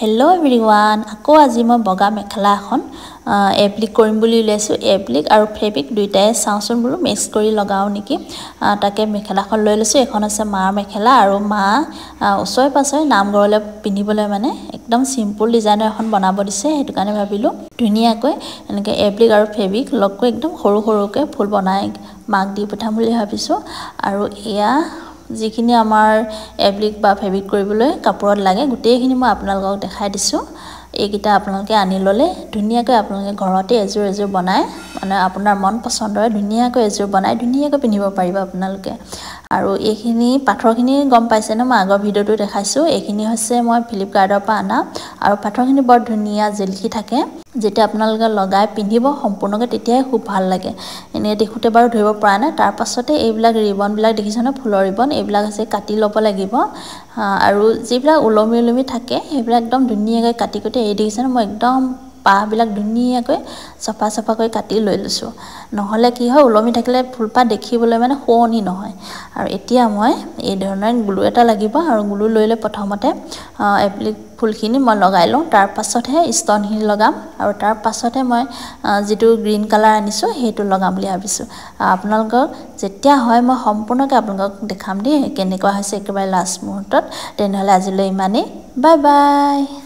hello everyone আকৌ আজি মই বগা মেখেলা এখন এপ্লিক কৰিম বুলি লৈছো এপ্লিক আৰু ফেব্ৰিক দুইটাই চাওচোন বুলো মিক্স কৰি লগাও নেকি তাকে মেখেলাখন লৈ লৈছো এখন আছে মাৰ মেখেলা আৰু মা ওচৰে পাছৰে নামঘৰলে পিন্ধিবলৈ মানে একদম সিম্পল ডিজাইনৰ এখন বনাব দিছে হেতু কাৰণে ভাবিলো ধুনিয়াকৈ এনেকৈ এপ্লিক আৰু ফেব্ৰিক লগকৈ একদম সৰু সৰুকৈ ফুল বনাই মাক দি পঠাম বুলি ভাবিছো আৰু এয়া যিখিনি আমাৰ এপ্লিক বা ফেব্ৰিক কৰিবলৈ কাপোৰত লাগে গুটেইখিনি মই আপোনালোকক দেখাই দিছো এইকিটা আপোনালোকে আনি ললে ধুনিয়াকৈ আপোনালোকে ঘৰতে এজোৰ এজোৰ বনাই মানে আপোনাৰ মন পছন্দৰ ধুনিয়াকৈ এজোৰ বনাই ধুনিয়াকৈ পিন্ধিব পাৰিব আপোনালোকে আৰু এইখিনি পাথৰখিনি গম পাইছে ন মই আগৰ ভিডিওটো দেখাইছো এইখিনি হৈছে মই ফ্লিপকাৰ্টৰ পৰা আনা আৰু পাথৰখিনি বৰ ধুনিয়া জিলকি থাকে যেটা আপোনালোকে লগাই পিন্ধিব সম্পূৰ্ণকৈ তেতিয়াই খুব ভাল লাগে এনে দেখুতে বাৰু ধৰিব পৰা নাই তাৰ পাছতে এইবিলাক ৰিবন বিলাক দেখিছনে ফুলৰ ৰিবন এইবিলাক আছে কাটি ল'ব লাগিব আৰু যিবিলাক উলমি থাকে সেইবিলাক একদম ধুনিয়াকৈ কাটি এই দেখিছনে মই একদম পাহ বিলাক ধুনিয়াকৈ সফা কৰি কাটি লৈ লৈছো নহলে কি হয় উলমি থাকিলে ফুলপা দেখিবলৈ মানে শুৱনি নহয় আৰু এতিয়া মই এই ধৰণৰ গ্লু এটা লাগিব আৰু গ্লু লৈলে প্ৰথমতে এপ্লিক ফুলখিনি মই লগাই লওঁ তাৰ পাছতহে ষ্টনখিনি লগাম আৰু তাৰ পাছতহে মই যেটো গ্ৰীন কালাৰ আনিছো হেতু লগাম বুলি ভাবিছো আপোনালোকক যেতিয়া হয় মই সম্পূৰ্ণকৈ আপোনালোকক দেখাম দেই কেনেকুৱা হৈছে একেবাৰে লাষ্ট মুহূৰ্তত তেনেহলে আজিলৈ ইমানেই বাই বাই